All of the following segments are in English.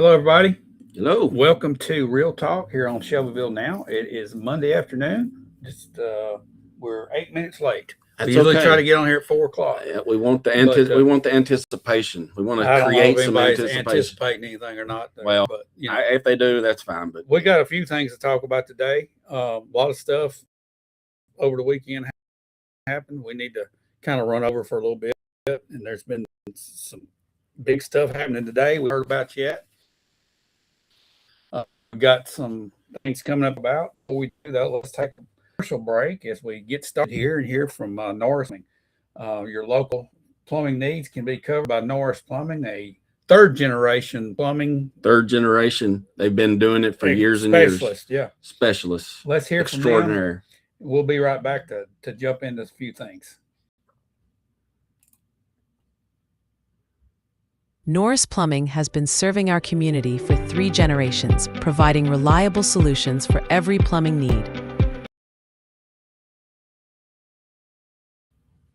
Hello, everybody. Hello. Welcome to Real Talk here on Shelbyville now. It is Monday afternoon. Just we're 8 minutes late. That's We usually okay. try to get on here at 4 o'clock. We want the anticipation. We want I to don't know create if some anybody's anticipation. anticipating anything or not. Well, but if they do, that's fine. But we got a few things to talk about today. A lot of stuff over the weekend happened. We need to kind of run over for a little bit. And there's been some big stuff happening today we heard about yet. We've got some things coming up about. Before we do that, let's take a commercial break as we get started here and hear from Norris. Your local plumbing needs can be covered by Norris Plumbing, a third generation plumbing. Third generation. They've been doing it for years and years. Specialists. Let's hear extraordinary. From them. We'll be right back to jump into a few things. Norris Plumbing has been serving our community for 3 generations, providing reliable solutions for every plumbing need.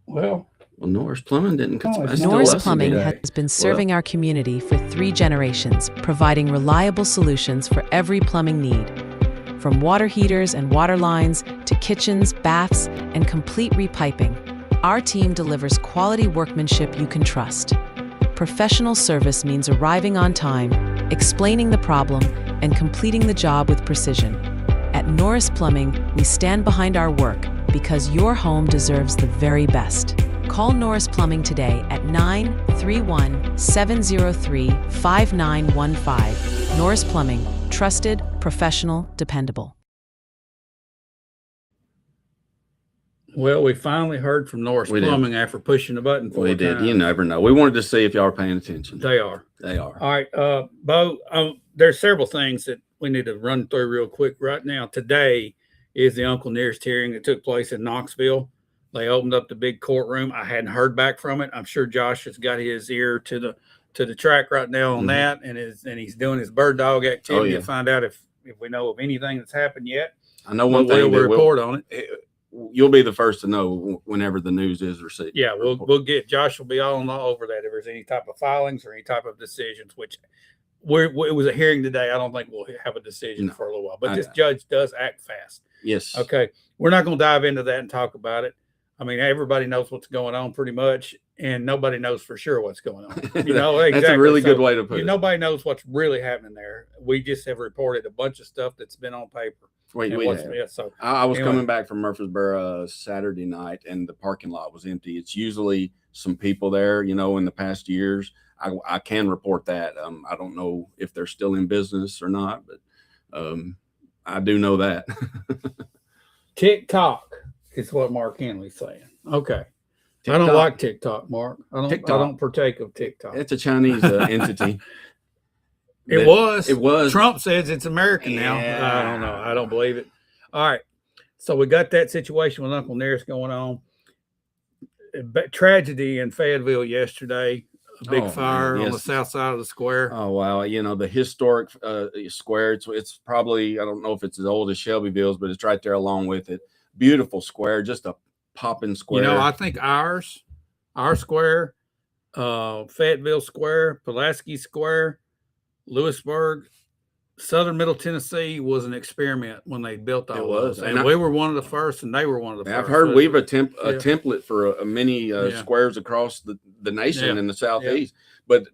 Well, Norris Plumbing didn't come. Norris Plumbing has been serving our community for 3 generations, providing reliable solutions for every plumbing need. From water heaters and water lines to kitchens, baths, and complete repiping, our team delivers quality workmanship you can trust. Professional service means arriving on time, explaining the problem, and completing the job with precision. At Norris Plumbing, we stand behind our work because your home deserves the very best. Call Norris Plumbing today at 931-703-5915. Norris Plumbing, trusted, professional, dependable. Well, we finally heard from Norris Plumbing after pushing the button 4 times. We did. You never know. We wanted to see if y'all are paying attention. They are. All right, Bo, there's several things that we need to run through real quick right now. Today is the Uncle Nearest hearing that took place in Knoxville. They opened up the big courtroom. I hadn't heard back from it. I'm sure Josh has got his ear to the track right now on that, and he's doing his bird dog activity to find out if we know of anything that's happened yet. I know one thing. We'll report on it. You'll be the first to know whenever the news is received. Yeah, we'll get Josh will be all over that if there's any type of filings or any type of decisions. Which it was a hearing today. I don't think we'll have a decision for a little while. But this judge does act fast. Yes. Okay, we're not going to dive into that and talk about it. I mean, everybody knows what's going on pretty much, and nobody knows for sure what's going on. Exactly. That's a really good way to put it. Nobody knows what's really happening there. We just have reported a bunch of stuff that's been on paper. I was coming back from Murfreesboro Saturday night, and the parking lot was empty. It's usually some people there, in the past years. I can report that. I don't know if they're still in business or not, but I do know that. TikTok is what Mark Henley's saying. Okay. TikTok. I don't like TikTok, Mark. I don't partake of TikTok. It's a Chinese entity. It was. Trump says it's American now. I don't know. I don't believe it. All right. So we got that situation with Uncle Nearest going on. Tragedy in Fayetteville yesterday. A big fire on the south side of the square. Oh, wow. The historic square. It's probably, I don't know if it's as old as Shelbyville's, but it's right there along with it. Beautiful square. Just a popping square. I think our square, Fayetteville Square, Pulaski Square, Lewisburg, Southern Middle Tennessee was an experiment when they built all those. And we were one of the first, and they were one of the first. I've heard we've a template for many squares across the nation in the Southeast. But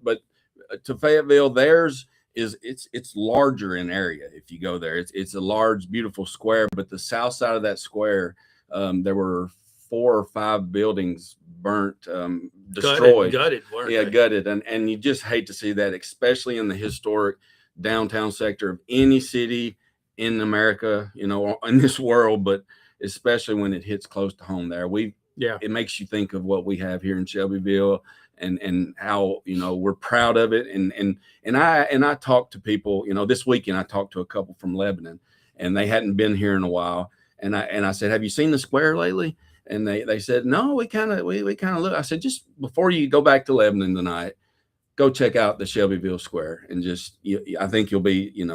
to Fayetteville, theirs it's larger in area. If you go there, it's a large, beautiful square. But the south side of that square, there were 4 or 5 buildings burnt, destroyed, gutted. Gutted, and you just hate to see that, especially in the historic downtown sector of any city in America, in this world, but especially when it hits close to home. It makes you think of what we have here in Shelbyville and how we're proud of it. And I talked to people, this weekend I talked to a couple from Lebanon, and they hadn't been here in a while, and I said, have you seen the square lately? And they said, no, we kind of look. I said, just before you go back to Lebanon tonight, go check out the Shelbyville Square, and I think you'll be,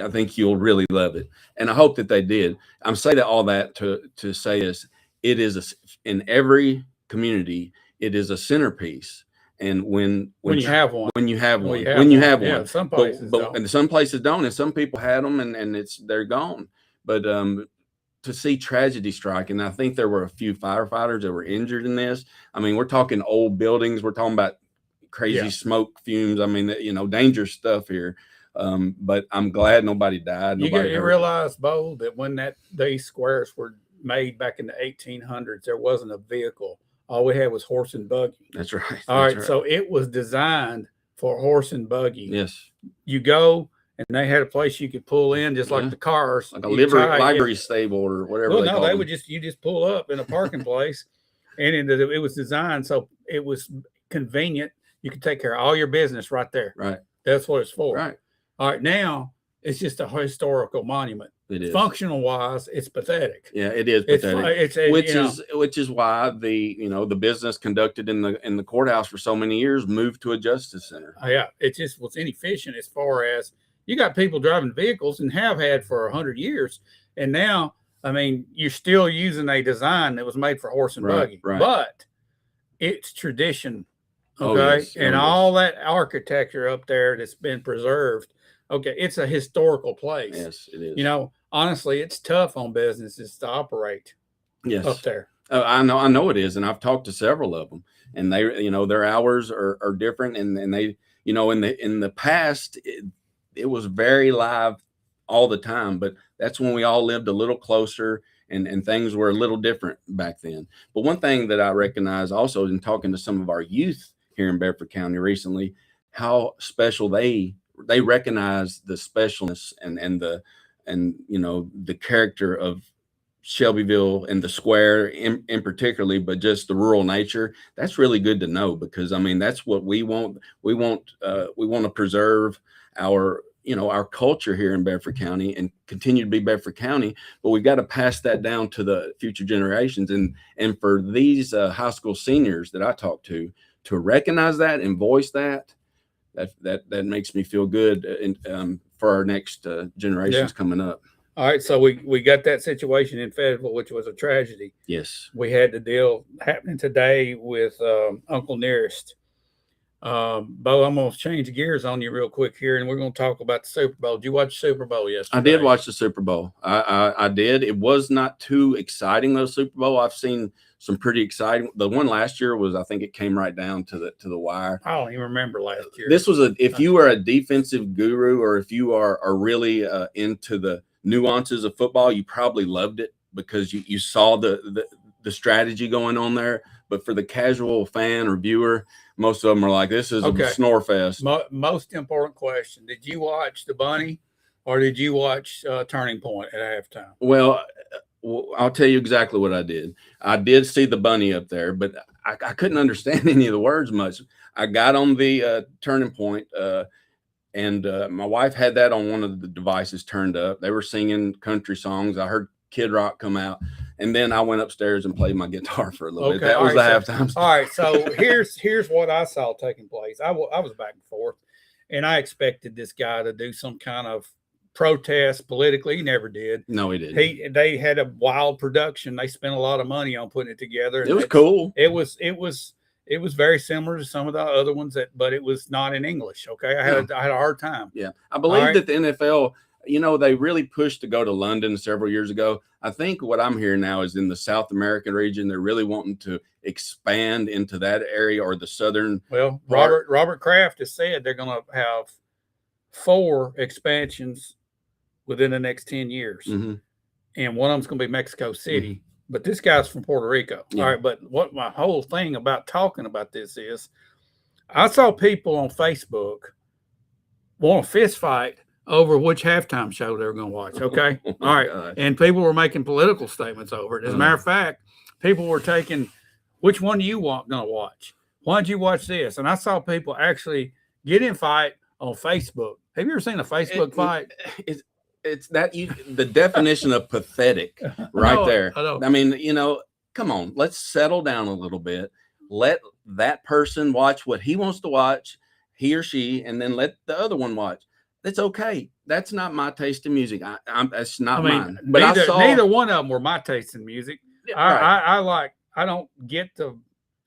I think you'll really love it. And I hope that they did. I'm saying all that to say is, it is in every community, it is a centerpiece. And when you have one, when you have Well, one, you have when you one. have Yeah, one, some places don't. and some places don't, and some people had them, and they're gone. But to see tragedy strike, and I think there were a few firefighters that were injured in this. I mean, we're talking old buildings. We're talking about crazy Yeah. smoke fumes. I mean, you know, dangerous stuff here. But I'm glad nobody died. Nobody You hurt. realize, Bo, that when these squares were made back in the 1800s, there wasn't a vehicle. All we had was horse and buggy. That's right. All That's right, right. so it was designed for horse and buggy. Yes. You go, and they had a place you could pull in, just like the cars, like a livery stable or whatever. Well, they no, call they them. would you just pull up in a parking place, and it was designed so it was convenient. You could take care of all your business right there. Right. That's what it's for. Right. All right, now it's just a historical monument. It is. Functional wise, it's pathetic. Yeah, it is pathetic. It's which is why the business conducted in the courthouse for so many years moved to a justice center. Yeah, it just was inefficient as far as you got people driving vehicles and have had for 100 years, and now I mean you're still using a design that was made for horse and buggy, right. but it's tradition. Okay, yes. And all that architecture up there that's been preserved. Okay, it's a historical place. Yes, it is. You know, honestly, it's tough on businesses to operate. Yes, up there. I know it is, and I've talked to several of them, and they, you know, their hours are different, and they, you know, in the past, it was very live all the time, but that's when we all lived a little closer, and things were a little different back then. But one thing that I recognize also in talking to some of our youth here in Bedford County recently, how special they recognize the specialness and you know the character of Shelbyville and the square in particularly, but just the rural nature. That's really good to know, because I mean that's what we want. We want to preserve our, you know, our culture here in Bedford County and continue to be Bedford County, but we've got to pass that down to the future generations. And for these high school seniors that I talk to recognize that and voice that makes me feel good for our next generations coming up. All right, so we got that situation in Fayetteville, which was a tragedy. Yes, we had the deal happening today with Uncle Nearest. Bo, I'm going to change gears on you real quick here, and we're going to talk about the Super Bowl. Did you watch the Super Bowl yesterday? I did watch the Super Bowl. I did. It was not too exciting though. Super Bowl. I've seen some pretty exciting. The one last year was, I think it came right down to the wire. I don't even remember last year. This was if you are a defensive guru, or if you are really into the nuances of football, you probably loved it because you saw the strategy going on there. But for the casual fan or viewer, most of them are like, this is a snore fest. Most important question: did you watch the Bunny, or did you watch Turning Point at halftime? Well, I'll tell you exactly what I did. I did see the Bunny up there, but I couldn't understand any of the words much. I got on the Turning Point, and my wife had that on one of the devices turned up. They were singing country songs. I heard Kid Rock come out, and then I went upstairs and played my guitar for a little bit. That was the halftime. All right, so here's what I saw taking place. I was back and forth, and I expected this guy to do some kind of protest politically. He never did. No, he didn't. They had a wild production. They spent a lot of money on putting it together. It was cool. It was very similar to some of the other ones but it was not in English. Okay, I had a hard time. Yeah, I believe that the NFL, you know, they really pushed to go to London several years ago. I think what I'm hearing now is in the South American region, they're really wanting to expand into that area, or the southern. Well, Robert Kraft has said they're going to have 4 expansions within the next 10 years. Mm-hmm. And one of them's going to be Mexico City. Mm-hmm. But this guy's from Puerto Rico. Yeah. All right. But what my whole thing about talking about this is, I saw people on Facebook want a fist fight over which halftime show they were going to watch. Okay. All right. Gosh. And people were making political statements over it. As a matter of fact, people were taking, which one do you going to watch? Why don't you watch this? And I saw people actually get in fight on Facebook. Have you ever seen a Facebook fight? It's that the definition of pathetic right there. I mean, you know, come on, let's settle down a little bit. Let that person watch what he wants to watch, he or she, and then let the other one watch. That's okay. That's not my taste in music. That's not mine. But neither one of them were my taste in music. Right. I don't get the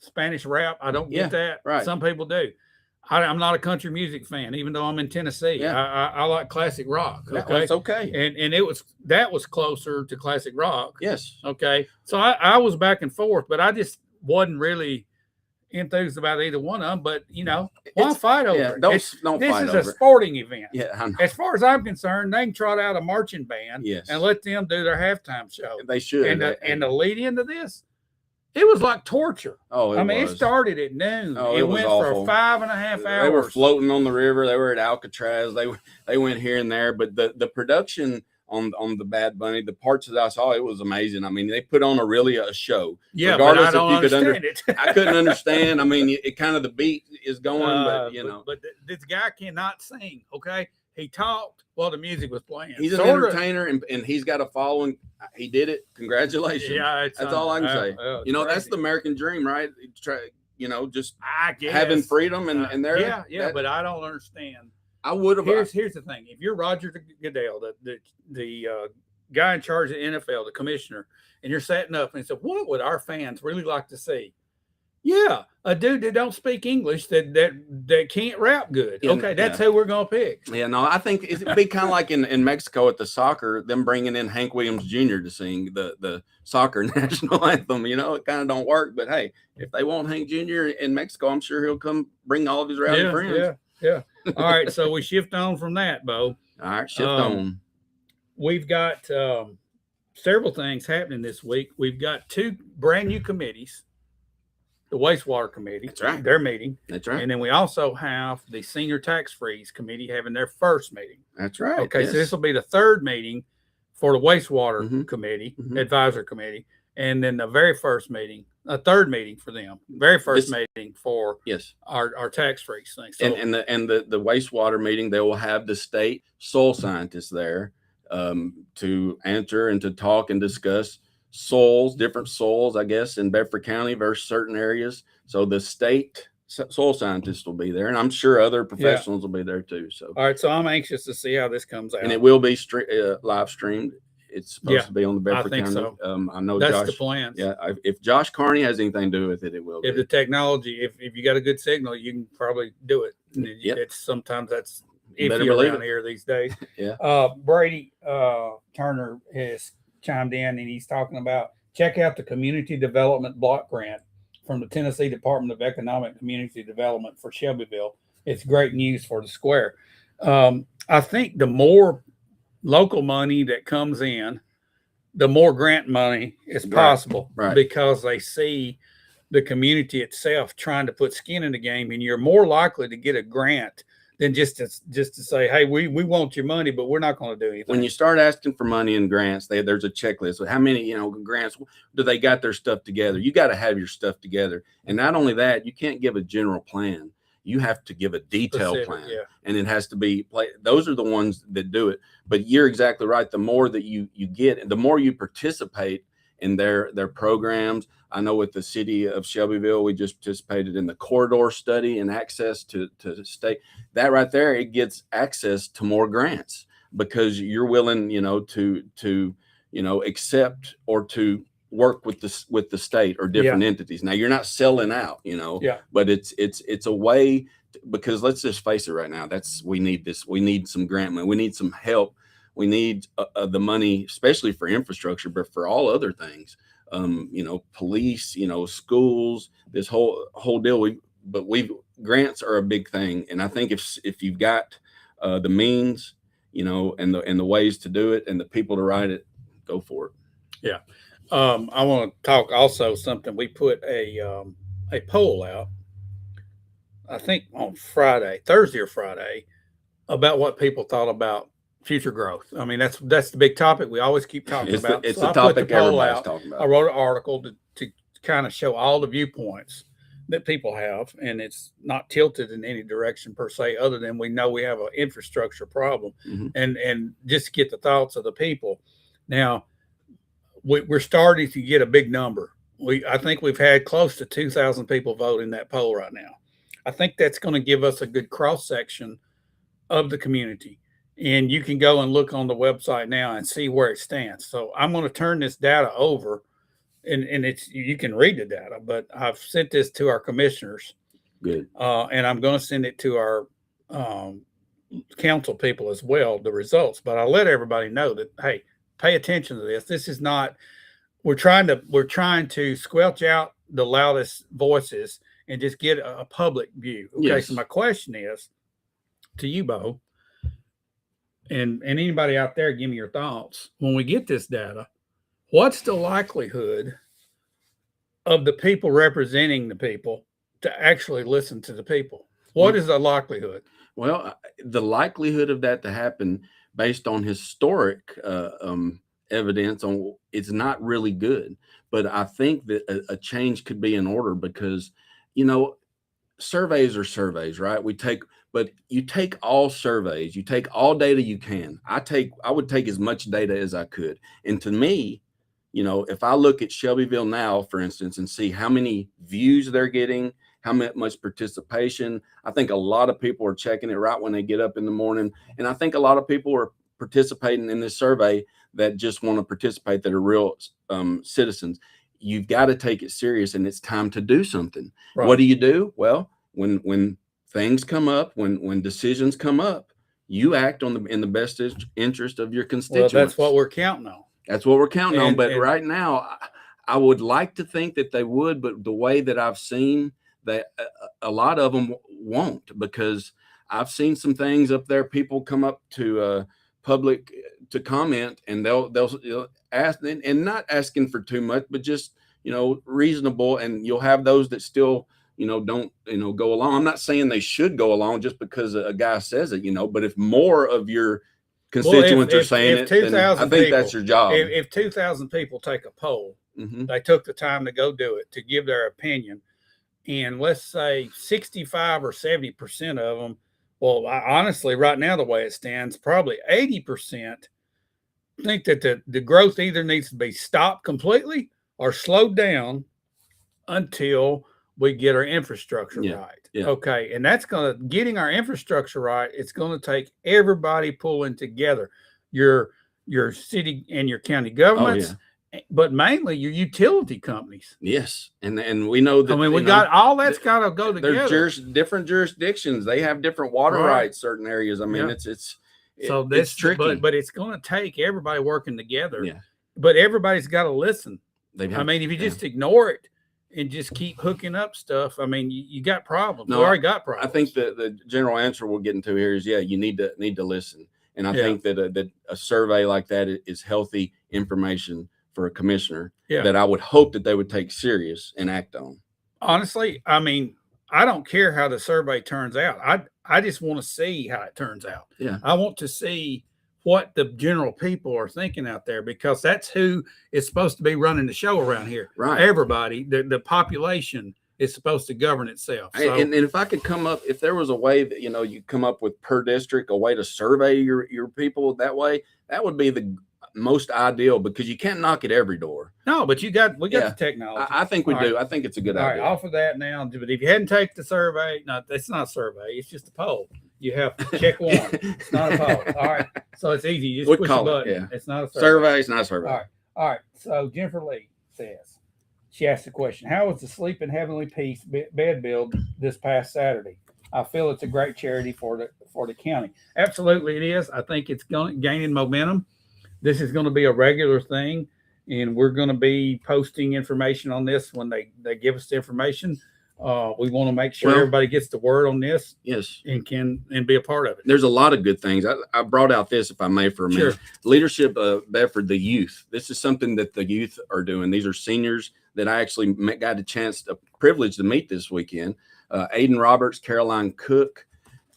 Spanish rap. I don't get that. Right. Some people do. I'm not a country music fan, even though I'm in Tennessee. Yeah. I like classic rock. Okay, That's okay. And that was closer to classic rock. Yes. Okay, so I was back and forth, but I just wasn't really enthused about either one of them. But why fight over it? Don't This fight is over a sporting event. Yeah, I know. As far as I'm concerned, they can trot out a marching band and let them do their halftime show. They should. And the lead into this, it was like torture. Oh, it started at noon. Oh, it was went awful. for 5.5 hours. They were floating on the river. They were at Alcatraz. They went here and there, but the production on the Bad Bunny, the parts that I saw, it was amazing. I mean, they put on a show. Yeah, regardless but I don't understand it. it. I couldn't understand. I mean, it kind of the beat is going, but But this guy cannot sing. Okay, he talked while the music was playing. He's an entertainer, and he's got a following. He did it. Congratulations. Yeah, that's all I can say. That's the American dream, right? Just I guess having freedom and there. Yeah, but I don't understand. I would have. Here's the thing: if you're Roger Goodell, the guy in charge of the NFL, the commissioner, and you're setting up and said, "What would our fans really like to see?" Yeah, a dude that don't speak English that can't rap good. Okay, that's who we're gonna pick. Yeah, no, I think it'd be kind of like in Mexico at the soccer, them bringing in Hank Williams Jr. to sing the soccer national anthem. It kind of don't work, but hey, if they want Hank Jr. in Mexico, I'm sure he'll come bring all of his rowdy friends. Yeah. All right, so we shift on from that, Bo. All right, shift on. We've got several things happening this week. We've got 2 brand new committees. The wastewater committee. That's right. Their meeting. That's right. And then we also have the senior tax freeze committee having their first meeting. That's right. Okay, so this will be the 3rd meeting for the wastewater committee, advisory committee, and then the very first meeting, a 3rd meeting for them, very first meeting for our tax freeze thing. So, and the wastewater meeting, they will have the state soil scientists there to answer and to talk and discuss different soils, I guess, in Bedford County versus certain areas. So the state soil scientists will be there, and I'm sure other professionals will be there too. So, all right. So I'm anxious to see how this comes out, and it will be live streamed. It's supposed to be on the Bedford County. So. I know that's Josh, the plan. Yeah, if Josh Carney has anything to do with it, it will. If the technology, if you got a good signal, you can probably do it. It's sometimes that's iffy around here these days. Brady Turner has chimed in, and he's talking about check out the community development block grant from the Tennessee Department of Economic Community Development for Shelbyville. It's great news for the square. I think the more local money that comes in, the more grant money is possible, because they see the community itself trying to put skin in the game, and you're more likely to get a grant than just to say, hey, we want your money, but we're not going to do anything. When you start asking for money and grants, there's a checklist of how many grants do they got their stuff together. You got to have your stuff together, and not only that, you can't give a general plan. You have to give a detailed plan, and it has to be. Those are the ones that do it. But you're exactly right. The more that you get, the more you participate in their programs. I know with the city of Shelbyville, we just participated in the corridor study and access to the state. That right there, it gets access to more grants because you're willing, to accept or to work with the state or different entities. Now you're not selling out, but it's a way because let's just face it right now. We need some grant money. We need some help. We need the money, especially for infrastructure, but for all other things, police, schools, this whole deal. Grants are a big thing. And I think if you've got the means, and the ways to do it and the people to write it, go for it. Yeah. I want to talk also something. We put a poll out, I think on Thursday or Friday, about what people thought about future growth. I mean, that's the big topic we always keep talking about. It's a topic everybody's talking about. I wrote an article to kind of show all the viewpoints that people have, and it's not tilted in any direction per se, other than we know we have an infrastructure problem, and just to get the thoughts of the people. Now, we're starting to get a big number. I think we've had close to 2,000 people vote in that poll right now. I think that's going to give us a good cross section of the community. And you can go and look on the website now and see where it stands. So I'm going to turn this data over and it's, you can read the data, but I've sent this to our commissioners. Good. And I'm going to send it to our council people as well, the results. But I'll let everybody know that, hey, pay attention to this. This is not, we're trying to squelch out the loudest voices and just get a public view. Okay. Yes. So my question is to you, Bo, and anybody out there, give me your thoughts. When we get this data, what's the likelihood of the people representing the people to actually listen to the people? What is the likelihood? Well, the likelihood of that to happen based on historic evidence on it's not really good. But I think that a change could be in order because, you know, surveys are surveys, right? But you take all surveys, you take all data you can. I would take as much data as I could. And to me, you know, if I look at Shelbyville now, for instance, and see how many views they're getting, how much participation, I think a lot of people are checking it right when they get up in the morning. And I think a lot of people are participating in this survey that just want to participate, that are real citizens. You've got to take it serious, and it's time to do something. Right. What do? Well, when things come up, when decisions come up, you act in the best interest of your constituents. Well, that's what we're counting on. That's what we're counting on. But right now, I would like to think that they would, but the way that I've seen that a lot of them won't, because I've seen some things up there. People come up to public to comment, and they'll ask, and not asking for too much, but just, you know, reasonable. And you'll have those that still, you know, don't, you know, go along. I'm not saying they should go along just because a guy says it, you know, but if more of your constituents are saying it, then I think that's your job. If 2,000 people take a poll, they took the time to go do it, to give their opinion, and let's say 65 or 70% of them, well, honestly, right now, the way it stands, probably 80% think that the growth either needs to be stopped completely or slowed down until we get our infrastructure right. Yeah. Okay. And that's getting our infrastructure right. It's going to take everybody pulling together, your city and your county governments, but mainly your utility companies. Yes. And we know that, I mean, we got all that's got to go together. There's different jurisdictions. They have different water rights, certain areas. I mean, it's tricky, but it's going to take everybody working together. Yeah. But everybody's got to listen. I mean, if you just ignore it and just keep hooking up stuff, I mean, you got problems. No, we already got problems. I think the general answer we'll get into here is, you need to listen. And I think that a survey like that is healthy information for a commissioner that I would hope that they would take serious and act on. Honestly, I mean, I don't care how the survey turns out. I just want to see how it turns out. Yeah. I want to see what the general people are thinking out there, because that's who is supposed to be running the show around here. Right. Everybody, the population is supposed to govern itself. So, and if I could come up, if there was a way that, you know, you come up with per district, a way to survey your people that way, that would be the most ideal, because you can't knock at every door. No, but we got the technology. I think we do. Right. I think it's a good idea. All right, off of that now. But if you hadn't taken the survey, it's not a survey. It's just a poll. You have to check one. It's not a poll. All right. So it's easy. You just push a button. It's not a survey. It's not a survey. All right. So Jennifer Lee says, she asked the question, how was the Sleep in Heavenly Peace bed build this past Saturday? I feel it's a great charity for the county. Absolutely it is. I think it's gaining momentum. This is going to be a regular thing, and we're going to be posting information on this when they give us the information. We want to make sure everybody gets the word on this. Yes. And be a part of it. There's a lot of good things. I brought out this, if I may, for a minute. Sure. Leadership of Bedford, the youth. This is something that the youth are doing. These are seniors that I actually got a privilege to meet this weekend. Aiden Roberts, Caroline Cook,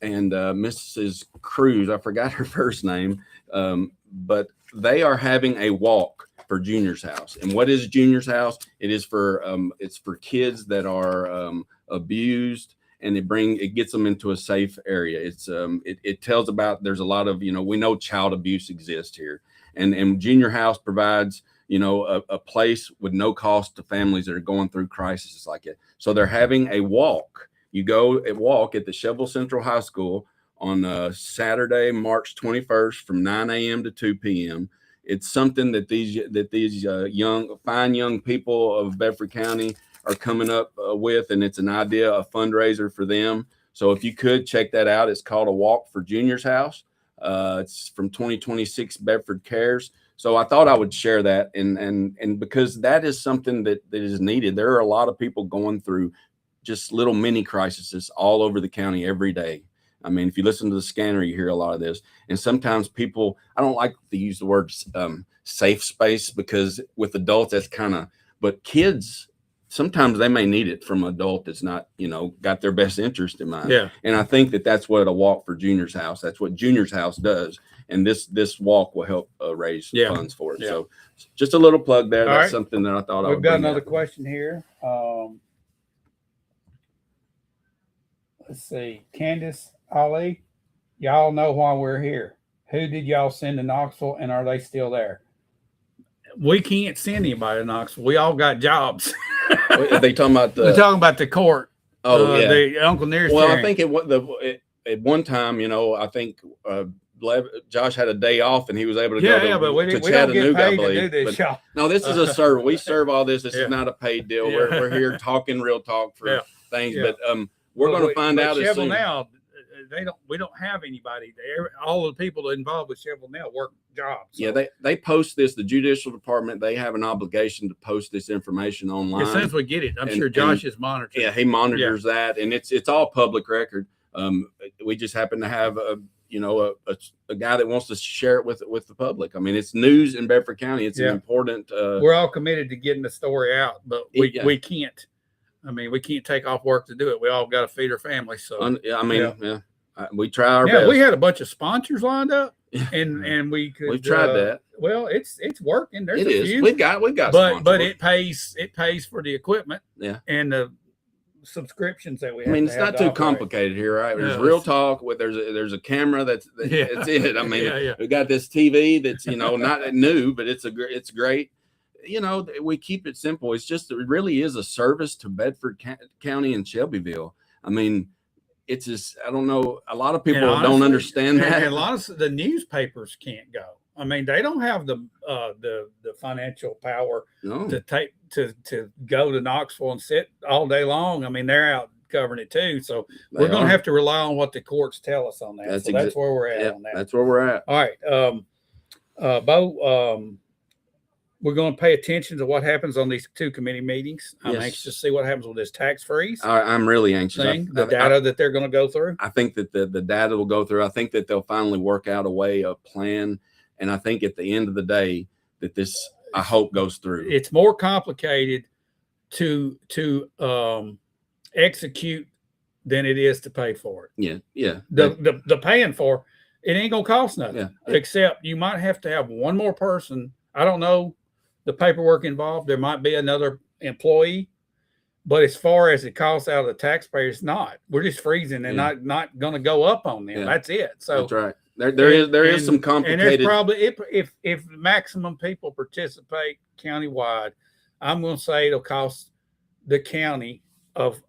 and Mrs. Cruz. I forgot her first name. But they are having a walk for Junior's House. And what is Junior's House? It is for it's for kids that are abused, and it gets them into a safe area. It's it tells about, there's a lot of, we know child abuse exists here, and Junior House provides a place with no cost to families that are going through crises like it. So they're having a walk. You go and walk at the Shelbyville Central High School on Saturday, March 21st from 9 a.m. to 2 p.m. it's something that these fine young people of Bedford County are coming up with, and it's an idea, a fundraiser for them. So if you could check that out, it's called A Walk for Junior's House. It's from 2026 Bedford Cares. So I thought I would share that, and because that is something that is needed. There are a lot of people going through just little mini crises all over the county every day. I mean, if you listen to the scanner, you hear a lot of this. And sometimes people, I don't like to use the word safe space, because with adults, that's kind of, but kids, sometimes they may need it from an adult that's not, got their best interest in mind. Yeah. And I think that that's what A Walk for Junior's House, that's what Junior's House does. And this walk will help raise funds for it. Yeah. So just a little plug there. All That's right. something that I thought I would We've got bring another up. question here. Let's see. Candace Ali, y'all know why we're here. Who did y'all send to Knoxville, and are they still there? We can't send anybody to Knoxville. We all got jobs. Are they talking about We're talking about the court. Oh, yeah. The Uncle Nearest. Well, hearing. I think at one time, I think Josh had a day off and he was able to go to, but we don't Chattanooga, get paid I believe. to do this, y'all. No, this is a serve. We serve all this. This Yeah. is not a paid deal. Yeah. We're here talking real talk for things, Yeah. but we're going to find out as Shelbyville soon. now, we don't have anybody there. All the people involved with Shelbyville now work jobs. So. Yeah, they post this. The judicial department, they have an obligation to post this information online. As soon as we get it, I'm sure Josh is monitoring. Yeah, he monitors that, and it's all public record. We just happen to have a guy that wants to share it with the public. I mean, it's news in Bedford County. It's an important. We're all committed to getting the story out, but we can't. I mean, we can't take off work to do it. We all got to feed our families. So we try our best. We had a bunch of sponsors lined up, and we've tried that. Well, it's working. There's a few. Few. We've got, but it pays for the equipment. Yeah, and the subscriptions that we have. I mean, it's not too complicated here, right? There's real talk. There's a camera that's it. I mean, we got this TV that's not new, but it's great. We keep it simple. It's just, it really is a service to Bedford County and Shelbyville. I mean, it's just, I don't know. A lot of people don't understand that. And a lot of the newspapers can't go. I mean, they don't have the financial power to go to Knoxville and sit all day long. I mean, they're out covering it too. So we're going to have to rely on what the courts tell us on that. That's where we're at on that. That's where we're at. All right. Bo, we're going to pay attention to what happens on these two committee meetings. I'm anxious to see what happens with this tax freeze. I'm really anxious. The data that they're going to go through. I think that the data will go through. I think that they'll finally work out a plan. And I think at the end of the day that this, I hope, goes through. It's more complicated to execute than it is to pay for it. Yeah. The paying for it ain't gonna cost nothing. Yeah. Except you might have to have one more person. I don't know the paperwork involved. There might be another employee, but as far as the cost out of the taxpayer, it's not. We're just freezing and not going to go up on them. Yeah. That's it. So that's right. There is some complicated. And there's probably if maximum people participate countywide, I'm going to say it'll cost the county of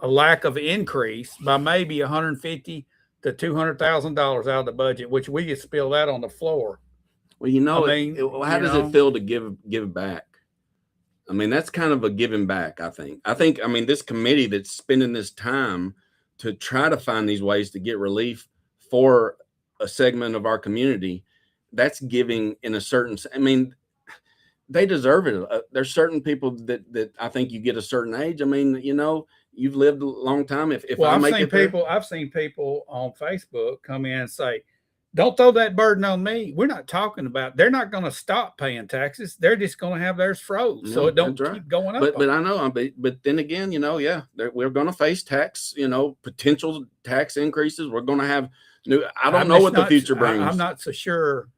a lack of increase by maybe $150,000 to $200,000 out of the budget, which we could spill that on the floor. Well, how does it feel to give back? I mean, that's kind of a giving back, I think. I mean, this committee that's spending this time to try to find these ways to get relief for a segment of our community, that's giving in a certain, I mean, they deserve it. There's certain people that I think you get a certain age. I mean, you've lived a long time. I've seen people on Facebook come in and say, don't throw that burden on me. We're not talking about, they're not going to stop paying taxes. They're just going to have theirs froze. So it don't keep going up. But I know, but then again, we're going to face tax, potential tax increases. We're going to have I don't know what the future brings. I'm not so sure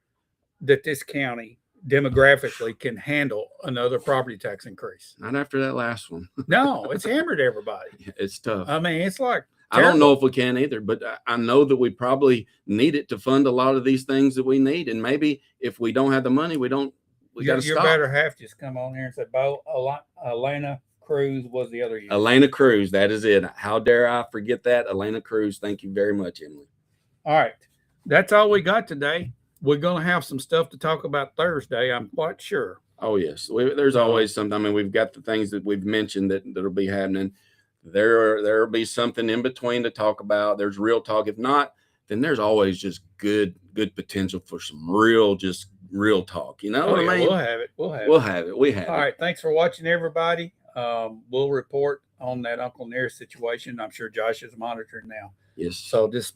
that this county demographically can handle another property tax increase. Not after that last one. No, it's hammered everybody. It's tough. I mean, it's like, I don't know if we can either, but I know that we probably need it to fund a lot of these things that we need. And maybe if we don't have the money, we got to stop. Your better half just come on here and say, Bo, Elena Cruz was the other year. Elena Cruz, that is it. How dare I forget that? Elena Cruz, thank you very much, Emily. All right. That's all we got today. we're going to have some stuff to talk about Thursday. I'm quite sure. Oh yes, there's always something. I mean, we've got the things that we've mentioned that'll be happening. There'll be something in between to talk about. There's real talk. If not, then there's always just good potential for some real talk. You know what I mean? We'll have it. We have it. All right. Thanks for watching, everybody. We'll report on that Uncle Near situation. I'm sure Josh is monitoring now. Yes. So just be